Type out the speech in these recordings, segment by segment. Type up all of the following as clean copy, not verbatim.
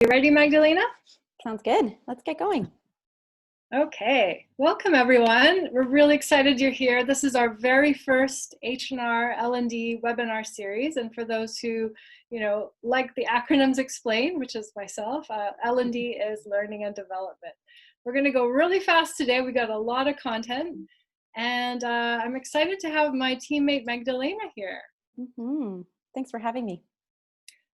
You ready, Magdalena? Sounds good. Let's get going. Okay, welcome everyone. We're really excited you're here. This is our very first H&R L&D webinar series. And for those who, like the acronyms explain, which is myself, L&D is learning and development. We're gonna go really fast today. We got a lot of content and I'm excited to have my teammate Magdalena here. Thanks for having me.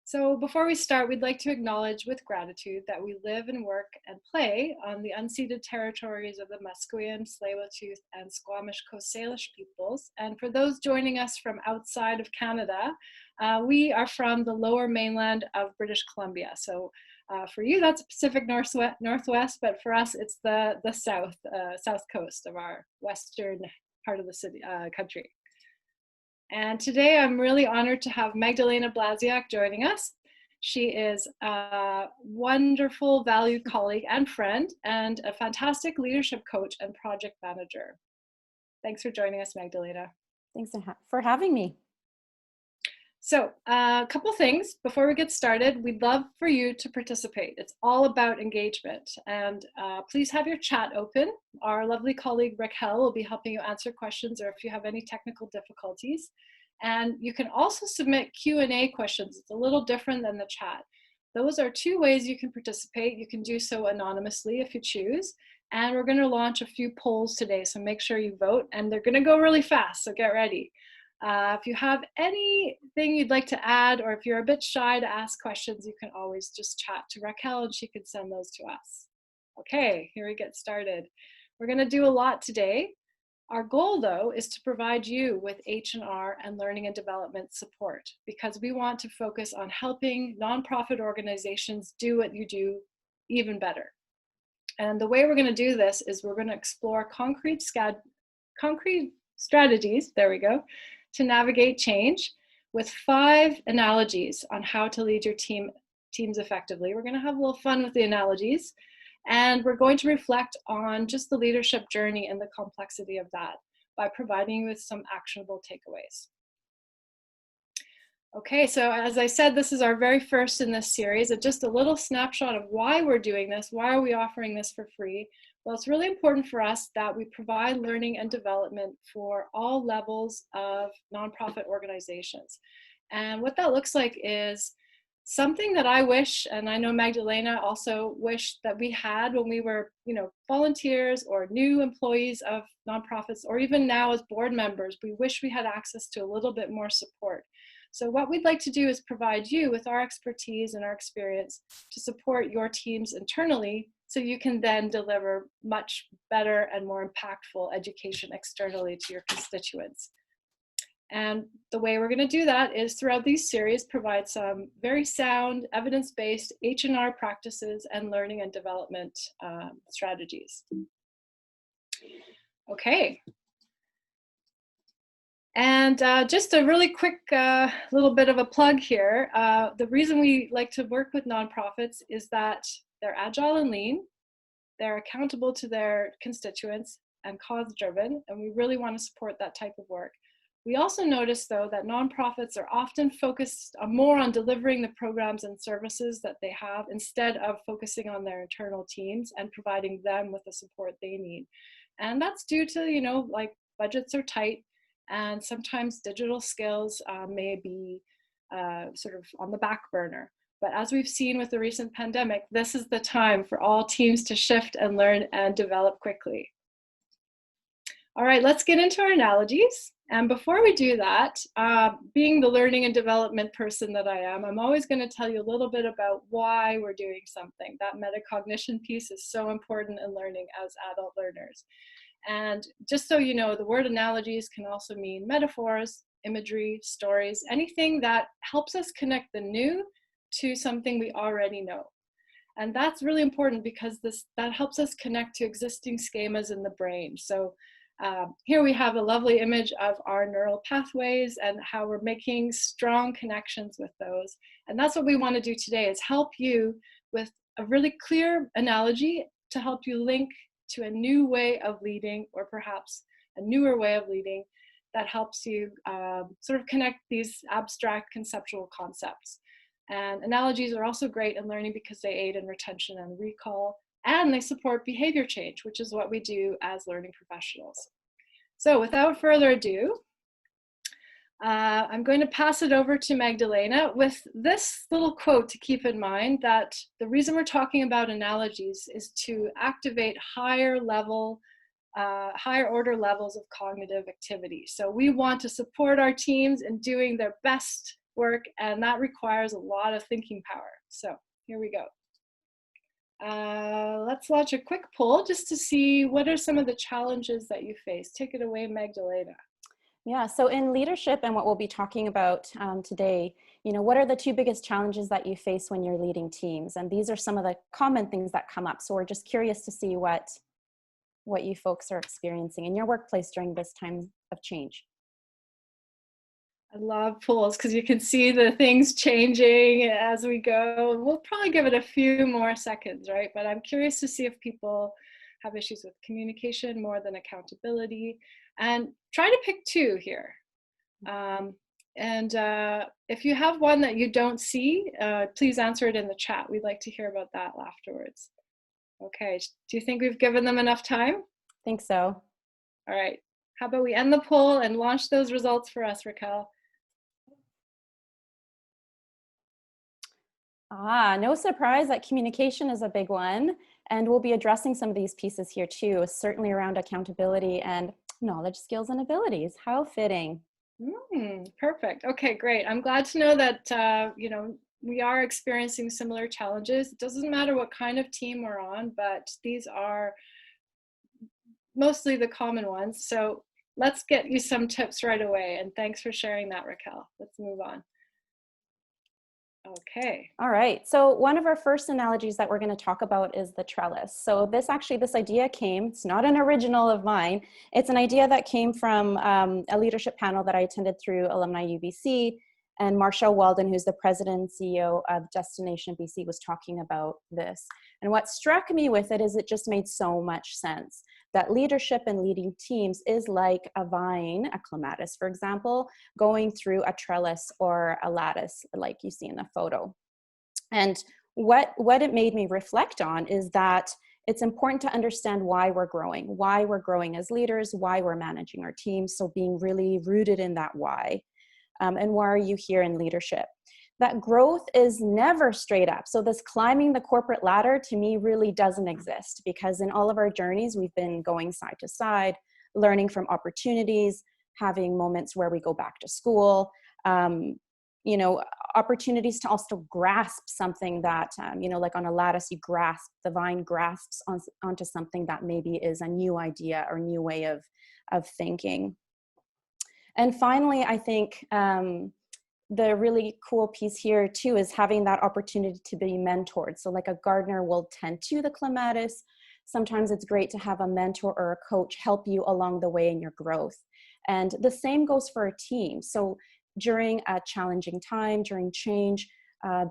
So before we start, we'd like to acknowledge with gratitude that we live and work and play on the unceded territories of the Musqueam, Tsleil-Waututh, and Squamish Coast Salish peoples. And for those joining us from outside of Canada, we are from the lower mainland of British Columbia. So for you, that's Pacific Northwest, but for us, it's the south coast of our western part of the country. And today I'm really honored to have Magdalena Blasiak joining us. She is a wonderful, valued colleague and friend, and a fantastic leadership coach and project manager. Thanks for joining us, Magdalena. Thanks for having me. So a couple things before we get started. We'd love for you to participate. It's all about engagement, and please have your chat open. Our lovely colleague Raquel will be helping you answer questions or if you have any technical difficulties. And you can also submit Q&A questions. It's a little different than the chat. Those are two ways you can participate. You can do so anonymously if you choose. And we're going to launch a few polls today, so make sure you vote, and they're going to go really fast, so get ready. If you have anything you'd like to add, or if you're a bit shy to ask questions, you can always just chat to Raquel and she can send those to us. Okay, here we get started. We're going to do a lot today. Our goal, though, is to provide you with H&R and learning and development support, because we want to focus on helping nonprofit organizations do what you do even better. And the way we're going to do this is we're going to explore concrete strategies, there we go, to navigate change with 5 analogies on how to lead your teams effectively. We're going to have a little fun with the analogies, and we're going to reflect on just the leadership journey and the complexity of that by providing you with some actionable takeaways. Okay, so as I said, this is our very first in this series, and just a little snapshot of why we're doing this. Why are we offering this for free? Well, it's really important for us that we provide learning and development for all levels of nonprofit organizations. And what that looks like is something that I wish, and I know Magdalena also wished that we had when we were, volunteers or new employees of nonprofits, or even now as board members, we wish we had access to a little bit more support. So what we'd like to do is provide you with our expertise and our experience to support your teams internally, so you can then deliver much better and more impactful education externally to your constituents. And the way we're going to do that is throughout these series provide some very sound, evidence-based H&R practices and learning and development strategies. Okay. And just a really quick little bit of a plug here. The reason we like to work with nonprofits is that they're agile and lean, they're accountable to their constituents and cause-driven, and we really want to support that type of work. We also notice, though, that nonprofits are often focused more on delivering the programs and services that they have instead of focusing on their internal teams and providing them with the support they need. And that's due to, like budgets are tight, and sometimes digital skills may be sort of on the back burner. But as we've seen with the recent pandemic, this is the time for all teams to shift and learn and develop quickly. All right, let's get into our analogies. And before we do that, being the learning and development person that I am, I'm always going to tell you a little bit about why we're doing something. That metacognition piece is so important in learning as adult learners. And just so you know, the word analogies can also mean metaphors, imagery, stories, anything that helps us connect the new to something we already know. And that's really important because that helps us connect to existing schemas in the brain. So here we have a lovely image of our neural pathways and how we're making strong connections with those. And that's what we want to do today, is help you with a really clear analogy to help you link to a new way of leading, or perhaps a newer way of leading that helps you sort of connect these abstract conceptual concepts. And analogies are also great in learning because they aid in retention and recall, and they support behavior change, which is what we do as learning professionals. So without further ado, I'm going to pass it over to Magdalena with this little quote to keep in mind, that the reason we're talking about analogies is to activate higher order levels of cognitive activity. So we want to support our teams in doing their best work, and that requires a lot of thinking power. So here we go. Let's launch a quick poll just to see what are some of the challenges that you face. Take it away, Magdalena. Yeah, so in leadership and what we'll be talking about today, what are the two biggest challenges that you face when you're leading teams? And these are some of the common things that come up. So we're just curious to see what you folks are experiencing in your workplace during this time of change. I love polls because you can see the things changing as we go. We'll probably give it a few more seconds, right? But I'm curious to see if people have issues with communication more than accountability. And try to pick two here. If you have one that you don't see, please answer it in the chat. We'd like to hear about that afterwards. Okay, do you think we've given them enough time? Think so. All right, how about we end the poll and launch those results for us, Raquel? No surprise that communication is a big one. And we'll be addressing some of these pieces here too, certainly around accountability and knowledge, skills, and abilities. How fitting. Perfect. Okay, great. I'm glad to know that, we are experiencing similar challenges. It doesn't matter what kind of team we're on, but these are mostly the common ones. So let's get you some tips right away. And thanks for sharing that, Raquel. Let's move on. Okay. All right. So one of our first analogies that we're going to talk about is the trellis. So this idea came, it's not an original of mine. It's an idea that came from a leadership panel that I attended through Alumni UBC. And Marshall Walden, who's the president and CEO of Destination BC, was talking about this. And what struck me with it is it just made so much sense that leadership and leading teams is like a vine, a clematis, for example, going through a trellis or a lattice, like you see in the photo. And what it made me reflect on is that it's important to understand why we're growing as leaders, why we're managing our teams. So being really rooted in that why. And why are you here in leadership? That growth is never straight up. So this climbing the corporate ladder to me really doesn't exist, because in all of our journeys, we've been going side to side, learning from opportunities, having moments where we go back to school, opportunities to also grasp something that, like on a lattice, the vine grasps onto something that maybe is a new idea or new way of thinking. And finally, I think the really cool piece here too is having that opportunity to be mentored. So like a gardener will tend to the clematis. Sometimes it's great to have a mentor or a coach help you along the way in your growth. And the same goes for a team. So during a challenging time, during change,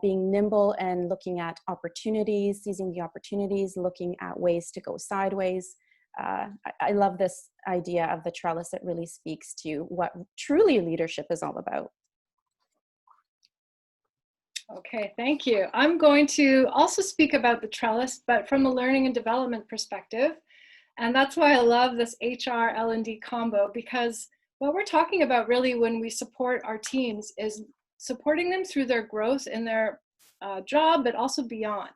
being nimble and looking at opportunities, seizing the opportunities, looking at ways to go sideways. I love this idea of the trellis. It really speaks to what truly leadership is all about. Okay, thank you. I'm going to also speak about the trellis, but from a learning and development perspective. And that's why I love this HR L&D combo, because what we're talking about really when we support our teams is supporting them through their growth in their job, but also beyond.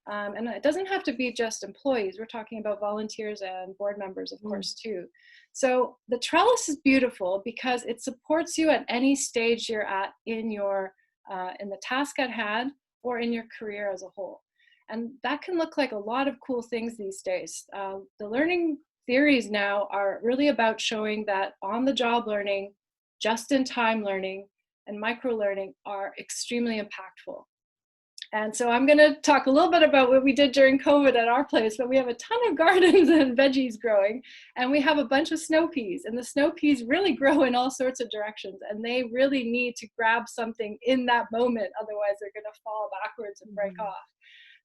And it doesn't have to be just employees. We're talking about volunteers and board members, of course, too. So the trellis is beautiful because it supports you at any stage you're at in the task at hand or in your career as a whole. And that can look like a lot of cool things these days. The learning theories now are really about showing that on-the-job learning, just-in-time learning, and micro-learning are extremely impactful. And so I'm going to talk a little bit about what we did during COVID at our place, but we have a ton of gardens and veggies growing, and we have a bunch of snow peas, and the snow peas really grow in all sorts of directions, and they really need to grab something in that moment, otherwise they're going to fall backwards and break off.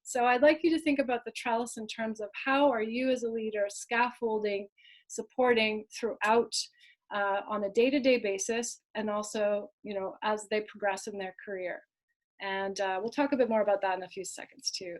So I'd like you to think about the trellis in terms of how are you as a leader scaffolding, supporting throughout on a day-to-day basis, and also, as they progress in their career. And we'll talk a bit more about that in a few seconds too.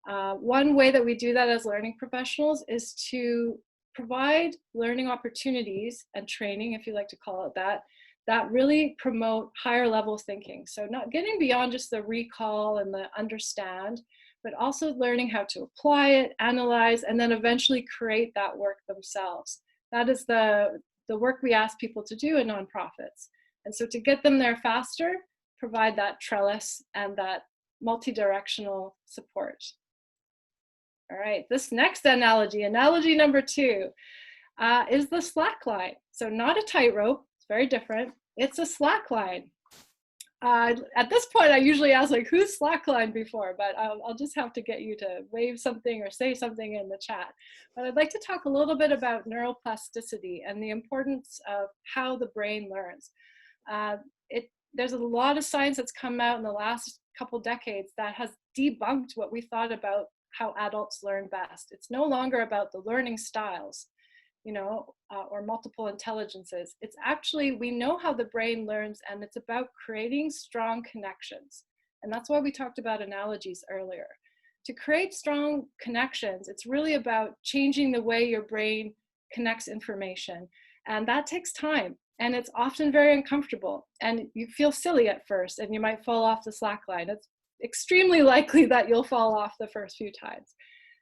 One way that we do that as learning professionals is to provide learning opportunities and training, if you like to call it that, that really promote higher level thinking. So not getting beyond just the recall and the understand, but also learning how to apply it, analyze, and then eventually create that work themselves. That is the work we ask people to do in nonprofits. And so to get them there faster, provide that trellis and that multi-directional support. All right, this next analogy, analogy number 2, is the slack line. So not a tightrope, it's very different. It's a slack line. At this point, I usually ask like, who's slacklined before? But I'll just have to get you to wave something or say something in the chat. But I'd like to talk a little bit about neuroplasticity and the importance of how the brain learns. There's a lot of science that's come out in the last couple decades that has debunked what we thought about how adults learn best. It's no longer about the learning styles, or multiple intelligences. It's actually, we know how the brain learns, and it's about creating strong connections. And that's why we talked about analogies earlier. To create strong connections, it's really about changing the way your brain connects information. And that takes time. And it's often very uncomfortable. And you feel silly at first, and you might fall off the slack line. It's extremely likely that you'll fall off the first few times.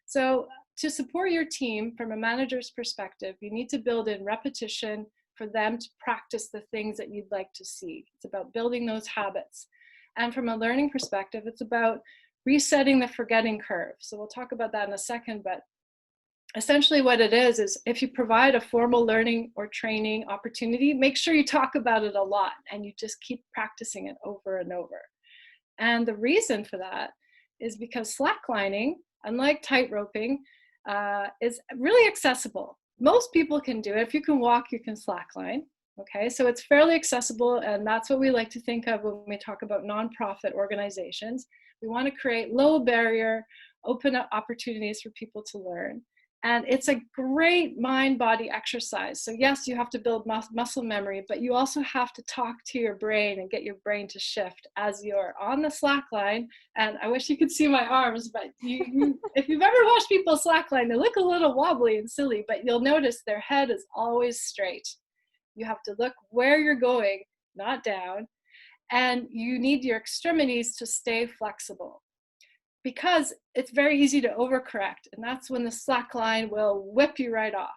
So to support your team from a manager's perspective, you need to build in repetition for them to practice the things that you'd like to see. It's about building those habits. And from a learning perspective, it's about resetting the forgetting curve. So we'll talk about that in a second, but essentially what it is if you provide a formal learning or training opportunity, make sure you talk about it a lot and you just keep practicing it over and over. And the reason for that is because slacklining, unlike tightroping, is really accessible. Most people can do it. If you can walk, you can slackline. Okay, so it's fairly accessible, and that's what we like to think of when we talk about nonprofit organizations. We want to create low barrier, open up opportunities for people to learn. And it's a great mind-body exercise. So yes, you have to build muscle memory, but you also have to talk to your brain and get your brain to shift as you're on the slack line. And I wish you could see my arms, but if you've ever watched people slackline, they look a little wobbly and silly, but you'll notice their head is always straight. You have to look where you're going, not down. And you need your extremities to stay flexible, because it's very easy to overcorrect, and that's when the slack line will whip you right off.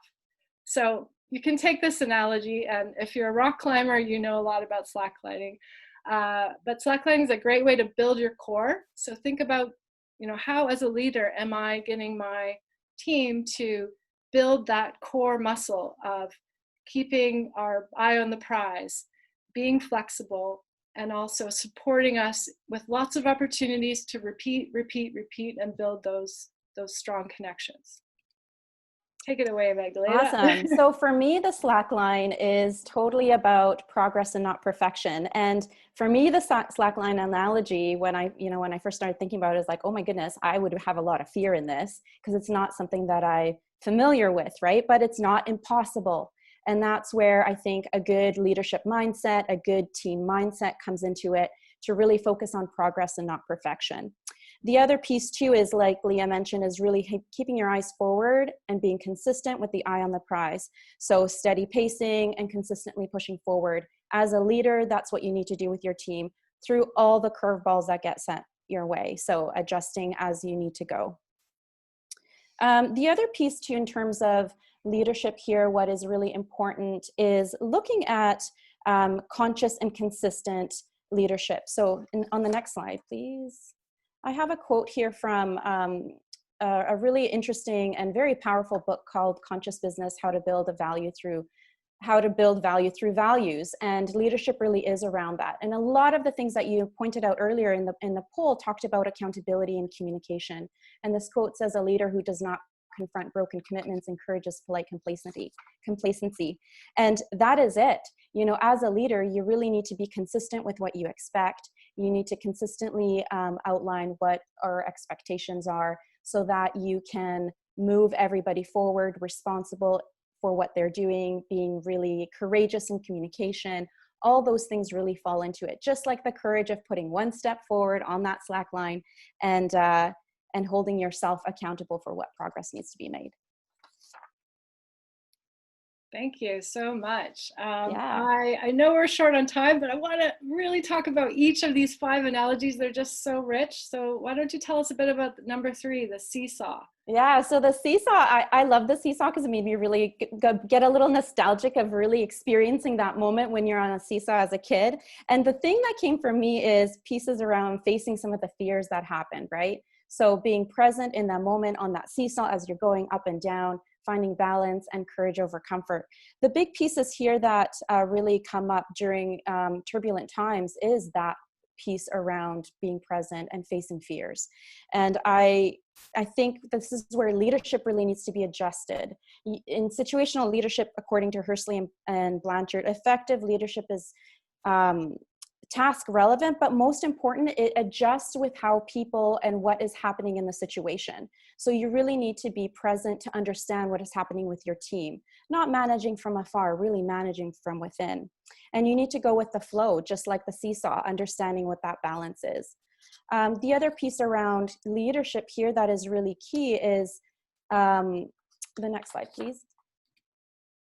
So you can take this analogy, and if you're a rock climber, you know a lot about slacklining. But slacklining is a great way to build your core. So think about, how as a leader am I getting my team to build that core muscle of keeping our eye on the prize, being flexible, and also supporting us with lots of opportunities to repeat, and build those strong connections. Take it away, Magdalena. Awesome. So for me, the slack line is totally about progress and not perfection. And for me, the slack line analogy, when I first started thinking about it, is like, oh my goodness, I would have a lot of fear in this because it's not something that I'm familiar with, right? But it's not impossible. And that's where I think a good leadership mindset, a good team mindset comes into it, to really focus on progress and not perfection. The other piece too is, like Leah mentioned, is really keeping your eyes forward and being consistent with the eye on the prize. So steady pacing and consistently pushing forward. As a leader, that's what you need to do with your team through all the curveballs that get sent your way. So adjusting as you need to go. The other piece too, in terms of leadership here, what is really important is looking at conscious and consistent leadership. So on the next slide, please. I have a quote here from a really interesting and very powerful book called Conscious Business: How to Build Value Through Values. And leadership really is around that. And a lot of the things that you pointed out earlier in the poll talked about accountability and communication. And this quote says, "A leader who does not confront broken commitments encourages polite complacency." And that is it. As a leader, you really need to be consistent with what you expect. You need to consistently outline what our expectations are, so that you can move everybody forward, responsible for what they're doing, being really courageous in communication, all those things really fall into it, just like the courage of putting one step forward on that slack line and holding yourself accountable for what progress needs to be made. Thank you so much. Yeah. I know we're short on time, but I want to really talk about each of these 5 analogies. They're just so rich. So why don't you tell us a bit about number 3, the seesaw? Yeah, so the seesaw, I love the seesaw because it made me really get a little nostalgic of really experiencing that moment when you're on a seesaw as a kid. And the thing that came for me is pieces around facing some of the fears that happened, right? So being present in that moment on that seesaw as you're going up and down, finding balance and courage over comfort. The big pieces here that really come up during turbulent times is that piece around being present and facing fears. And I think this is where leadership really needs to be adjusted. In situational leadership, according to Hersley and Blanchard, effective leadership is task relevant, but most important, it adjusts with how people and what is happening in the situation. So you really need to be present to understand what is happening with your team, not managing from afar, really managing from within. And you need to go with the flow, just like the seesaw, understanding what that balance is. The other piece around leadership here that is really key is, the next slide, please,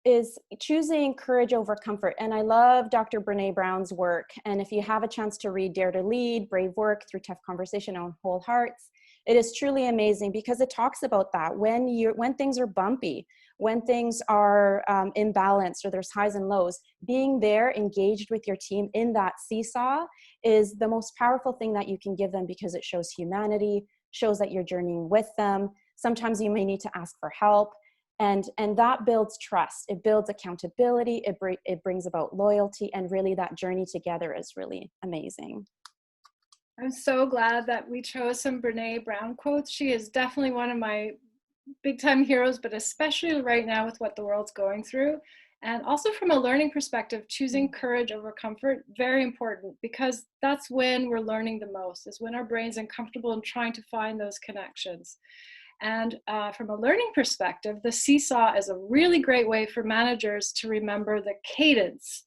is choosing courage over comfort. And I love Dr. Brene Brown's work. And if you have a chance to read Dare to Lead, Brave Work Through Tough Conversation on Whole Hearts, it is truly amazing because it talks about that when things are bumpy, when things are imbalanced or there's highs and lows, being there engaged with your team in that seesaw is the most powerful thing that you can give them because it shows humanity, shows that you're journeying with them. Sometimes you may need to ask for help. And that builds trust. It builds accountability. It brings about loyalty, and really that journey together is really amazing. I'm so glad that we chose some Brene Brown quotes. She is definitely one of my big time heroes, but especially right now with what the world's going through. And also from a learning perspective, choosing courage over comfort, very important, because that's when we're learning the most, is when our brain's uncomfortable and trying to find those connections. And from a learning perspective, the seesaw is a really great way for managers to remember the cadence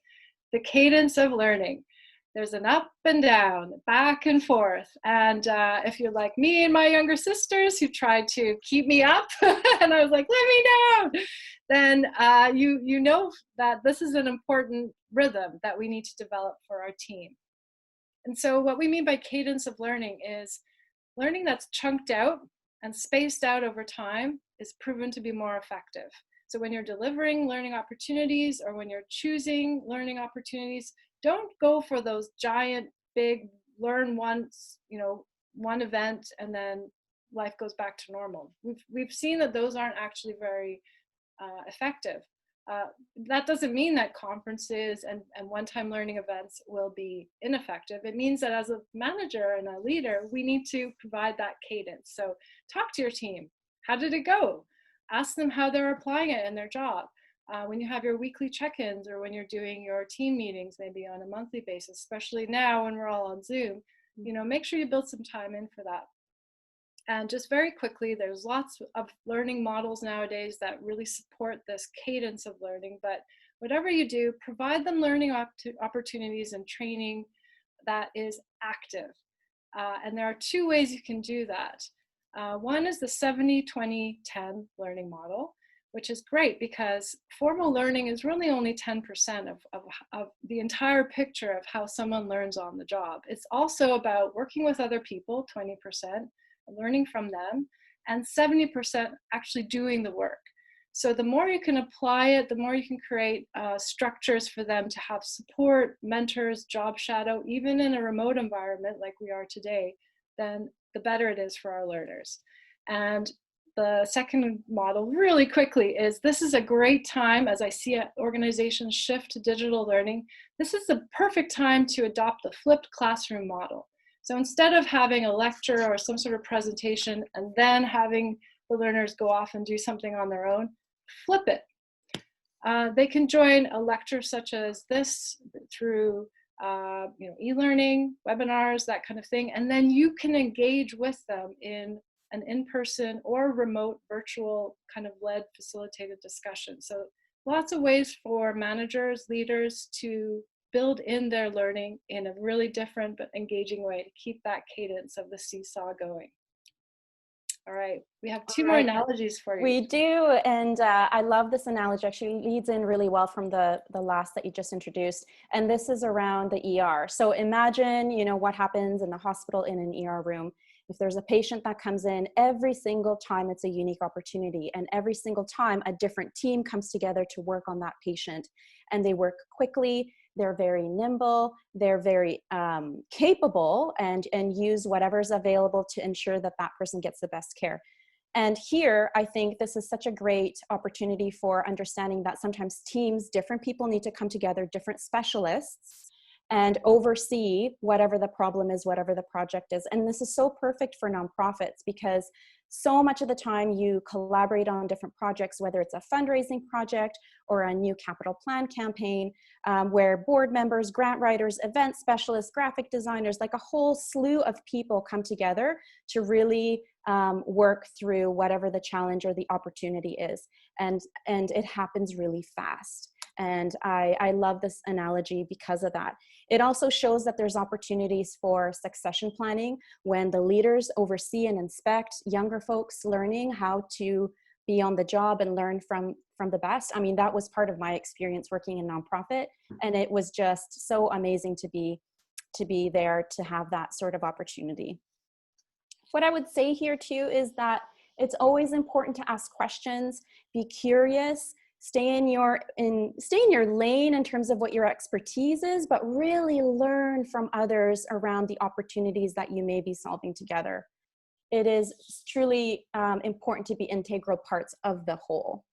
of learning. There's an up and down, back and forth. And if you're like me and my younger sisters who tried to keep me up, and I was like, let me down, then you know that this is an important rhythm that we need to develop for our team. And so what we mean by cadence of learning is learning that's chunked out and spaced out over time is proven to be more effective. So when you're delivering learning opportunities or when you're choosing learning opportunities, don't go for those giant, big, learn once, one event and then life goes back to normal. We've seen that those aren't actually very effective. That doesn't mean that conferences and one-time learning events will be ineffective. It means that as a manager and a leader, we need to provide that cadence. So talk to your team. How did it go? Ask them how they're applying it in their job. When you have your weekly check-ins or when you're doing your team meetings, maybe on a monthly basis, especially now when we're all on Zoom, make sure you build some time in for that. And just very quickly, there's lots of learning models nowadays that really support this cadence of learning. But whatever you do, provide them learning opportunities and training that is active. And there are 2 ways you can do that. One is the 70-20-10 learning model, which is great because formal learning is really only 10% of the entire picture of how someone learns on the job. It's also about working with other people, 20%, learning from them, and 70% actually doing the work. So the more you can apply it, the more you can create structures for them to have support, mentors, job shadow, even in a remote environment like we are today, then the better it is for our learners. And the second model, really quickly, is this is a great time, as I see organizations shift to digital learning, this is the perfect time to adopt the flipped classroom model. So instead of having a lecture or some sort of presentation and then having the learners go off and do something on their own, flip it. They can join a lecture such as this through e-learning, webinars, that kind of thing, and then you can engage with them in an in-person or remote virtual kind of led facilitated discussion. So lots of ways for managers, leaders to build in their learning in a really different but engaging way to keep that cadence of the seesaw going. All right, we have two All more right. analogies for you. We do, and I love this analogy. Actually leads in really well from the last that you just introduced, and this is around the ER. So imagine, you know, what happens in the hospital in an ER room. If there's a patient that comes in, every single time it's a unique opportunity, and every single time a different team comes together to work on that patient, and they work quickly. They're very nimble, they're very capable, and use whatever's available to ensure that that person gets the best care. And here, I think this is such a great opportunity for understanding that sometimes teams, different people need to come together, different specialists, and oversee whatever the problem is, whatever the project is. And this is so perfect for nonprofits because so much of the time you collaborate on different projects, whether it's a fundraising project or a new capital plan campaign, where board members, grant writers, event specialists, graphic designers, like a whole slew of people come together to really work through whatever the challenge or the opportunity is. And it happens really fast. And I love this analogy because of that. It also shows that there's opportunities for succession planning when the leaders oversee and inspect younger folks learning how to be on the job and learn from the best. I mean, that was part of my experience working in nonprofit, and it was just so amazing to be there to have that sort of opportunity. What I would say here too is that it's always important to ask questions, be curious, stay in your lane in terms of what your expertise is, but really learn from others around the opportunities that you may be solving together. It is truly important to be integral parts of the whole.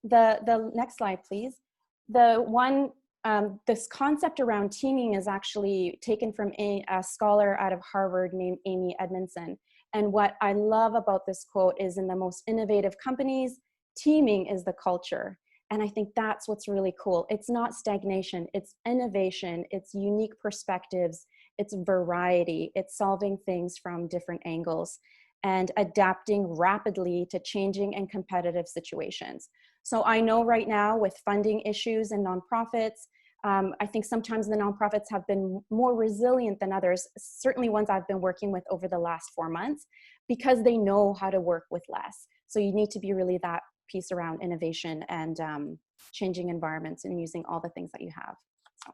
The next slide, please. This concept around teaming is actually taken from a scholar out of Harvard named Amy Edmondson. And what I love about this quote is, in the most innovative companies, teaming is the culture. And I think that's what's really cool. It's not stagnation, it's innovation, it's unique perspectives, it's variety, it's solving things from different angles and adapting rapidly to changing and competitive situations. So I know right now with funding issues and nonprofits, I think sometimes the nonprofits have been more resilient than others, certainly ones I've been working with over the last 4 months, because they know how to work with less. So you need to be really that piece around innovation and changing environments and using all the things that you have. So.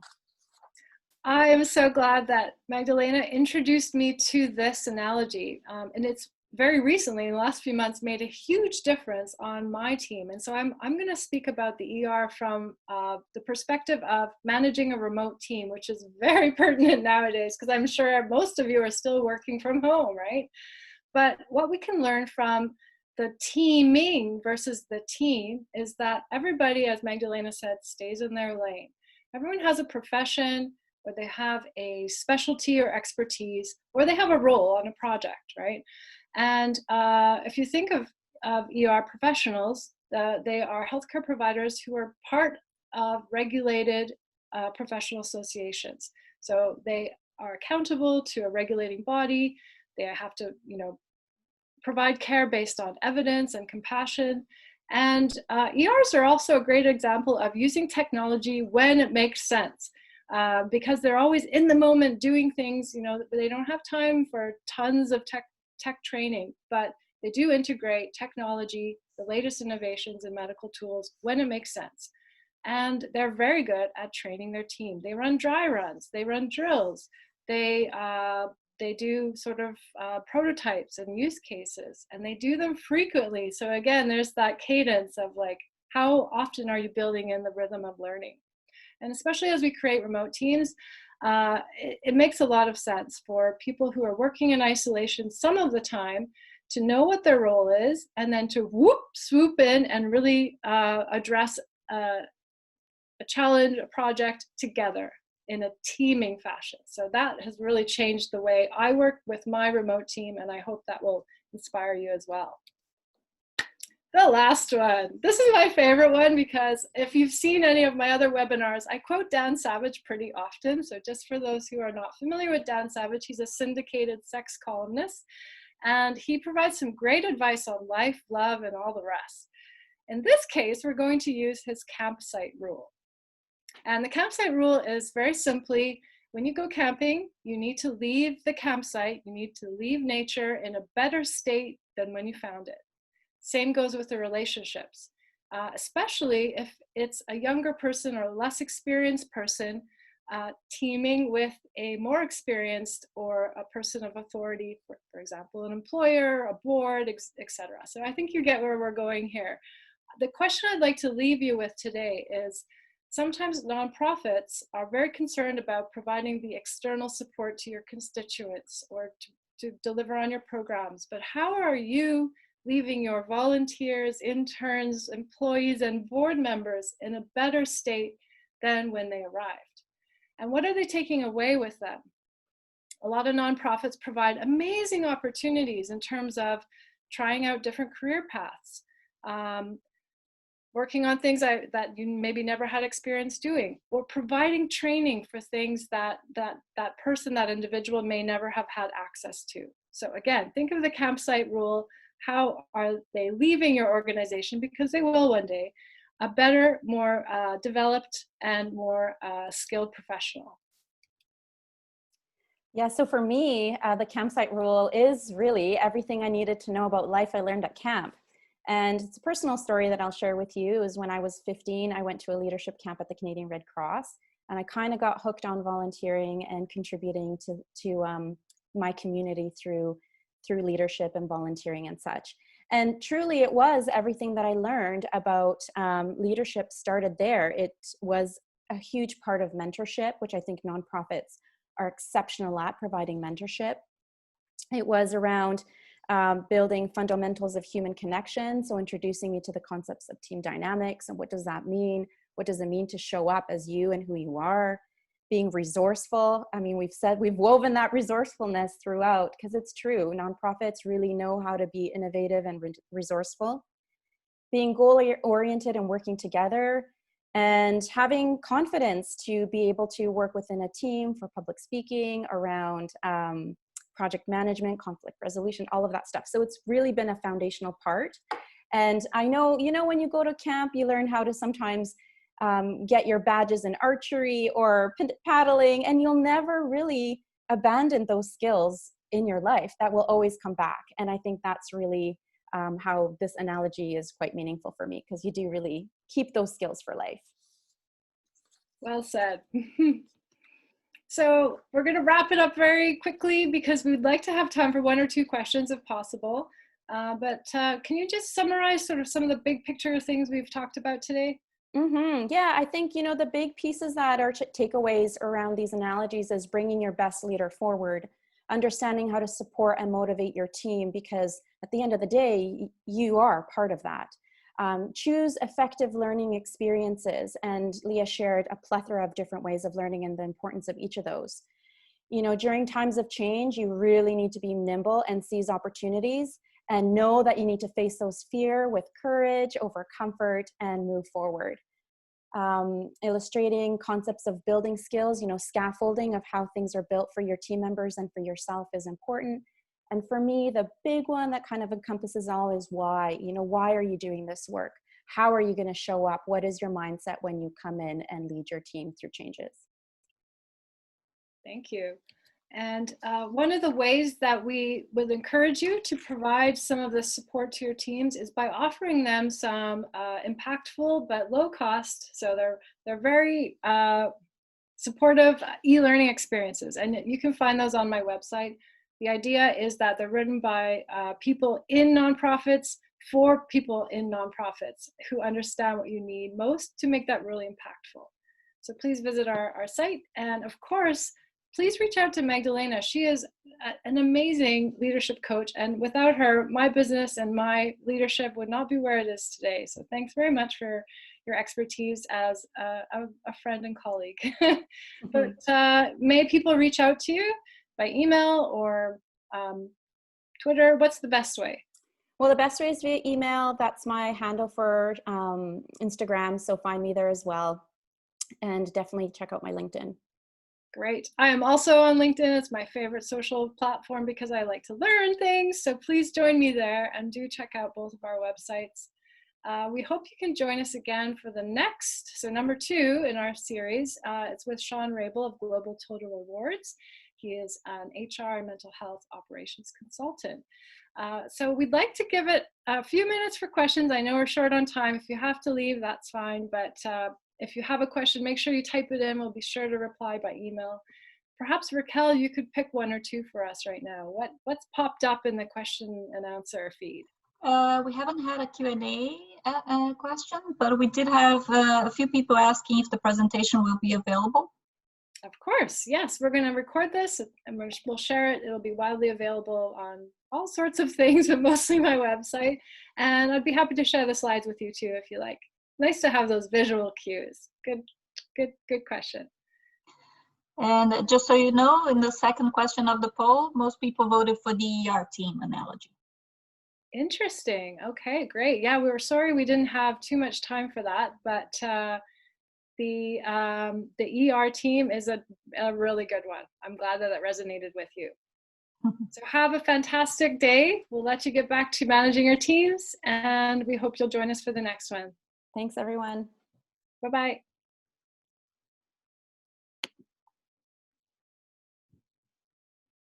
I am so glad that Magdalena introduced me to this analogy. And it's very recently, in the last few months, made a huge difference on my team. And so I'm going to speak about the ER from the perspective of managing a remote team, which is very pertinent nowadays, because I'm sure most of you are still working from home, right? But what we can learn from the teaming versus the team is that everybody, as Magdalena said, stays in their lane. Everyone has a profession, or they have a specialty or expertise, or they have a role on a project, right? And if you think of ER professionals, they are healthcare providers who are part of regulated professional associations. So they are accountable to a regulating body. They have to, provide care based on evidence and compassion. And ERs are also a great example of using technology when it makes sense, because they're always in the moment doing things. They don't have time for tons of tech training, but they do integrate technology, the latest innovations in medical tools when it makes sense. And they're very good at training their team. They run dry runs, they run drills, they do sort of prototypes and use cases, and they do them frequently. So again, there's that cadence of like, how often are you building in the rhythm of learning? And especially as we create remote teams, it makes a lot of sense for people who are working in isolation some of the time to know what their role is, and then to swoop in and really address a challenge, a project together in a teaming fashion. So that has really changed the way I work with my remote team, and I hope that will inspire you as well. The last one. This is my favorite one, because if you've seen any of my other webinars, I quote Dan Savage pretty often. So just for those who are not familiar with Dan Savage, he's a syndicated sex columnist, and he provides some great advice on life, love, and all the rest. In this case, we're going to use his campsite rule. And the campsite rule is very simply, when you go camping, you need to leave the campsite, you need to leave nature in a better state than when you found it. Same goes with the relationships, especially if it's a younger person or a less experienced person teaming with a more experienced or a person of authority, for example, an employer, a board, etc. So I think you get where we're going here. The question I'd like to leave you with today is, sometimes nonprofits are very concerned about providing the external support to your constituents or to deliver on your programs, but how are you leaving your volunteers, interns, employees, and board members in a better state than when they arrived? And what are they taking away with them? A lot of nonprofits provide amazing opportunities in terms of trying out different career paths, working on things that you maybe never had experience doing, or providing training for things that person, that individual may never have had access to. So again, think of the campsite rule. How are they leaving your organization, because they will one day, a better, more developed and more skilled professional? Yeah, so for me, the campsite rule is really everything I needed to know about life I learned at camp. And it's a personal story that I'll share with you. Is when I was 15, I went to a leadership camp at the Canadian Red Cross, and I kind of got hooked on volunteering and contributing to my community through leadership and volunteering and such. And truly, it was everything that I learned about leadership started there. It was a huge part of mentorship, which I think nonprofits are exceptional at, providing mentorship. It was around building fundamentals of human connection. So introducing me to the concepts of team dynamics and what does that mean? What does it mean to show up as you and who you are? Being resourceful. I mean, we've woven that resourcefulness throughout, because it's true. Nonprofits really know how to be innovative and resourceful. Being goal-oriented and working together, and having confidence to be able to work within a team for public speaking, around project management, conflict resolution, all of that stuff. So it's really been a foundational part. And I know, when you go to camp, you learn how to sometimes get your badges in archery or paddling, and you'll never really abandon those skills in your life. That will always come back. And I think that's really how this analogy is quite meaningful for me, because you do really keep those skills for life. Well said. So we're going to wrap it up very quickly, because we'd like to have time for one or two questions if possible. But can you just summarize sort of some of the big picture things we've talked about today? Yeah, I think, the big pieces that are takeaways around these analogies is bringing your best leader forward, understanding how to support and motivate your team, because at the end of the day, you are part of that. Choose effective learning experiences, and Leah shared a plethora of different ways of learning and the importance of each of those. During times of change, you really need to be nimble and seize opportunities, and know that you need to face those fear with courage over comfort and move forward. Illustrating concepts of building skills, scaffolding of how things are built for your team members and for yourself is important. And for me, the big one that kind of encompasses all is why. Why are you doing this work? How are you going to show up? What is your mindset when you come in and lead your team through changes? Thank you. And one of the ways that we would encourage you to provide some of the support to your teams is by offering them some impactful but low cost, so they're very supportive e-learning experiences, and you can find those on my website. The idea is that they're written by people in nonprofits for people in nonprofits who understand what you need most to make that really impactful. So please visit our site, and of course, please reach out to Magdalena. She is an amazing leadership coach, and without her, my business and my leadership would not be where it is today. So thanks very much for your expertise as a friend and colleague. But may people reach out to you by email or Twitter? What's the best way? Well, the best way is via email. That's my handle for Instagram, so find me there as well. And definitely check out my LinkedIn. Great. I am also on LinkedIn. It's my favorite social platform because I like to learn things. So please join me there, and do check out both of our websites. We hope you can join us again for the next, so number 2 in our series. It's with Sean Rabel of Global Total Rewards. He is an HR and mental health operations consultant. So we'd like to give it a few minutes for questions. I know we're short on time. If you have to leave, that's fine. But if you have a question, make sure you type it in. We'll be sure to reply by email. Perhaps Raquel, you could pick 1 or 2 for us right now. What's popped up in the question and answer feed? We haven't had a Q&A question, but we did have a few people asking if the presentation will be available. Of course, yes. We're going to record this and we'll share it. It'll be widely available on all sorts of things, but mostly my website. And I'd be happy to share the slides with you too, if you like. Nice to have those visual cues. Good question. And just so you know, in the second question of the poll, most people voted for the ER team analogy. Interesting. Okay, great. Yeah, we were sorry we didn't have too much time for that, but the ER team is a really good one. I'm glad that it resonated with you. So have a fantastic day. We'll let you get back to managing your teams, and we hope you'll join us for the next one. Thanks, everyone. Bye-bye.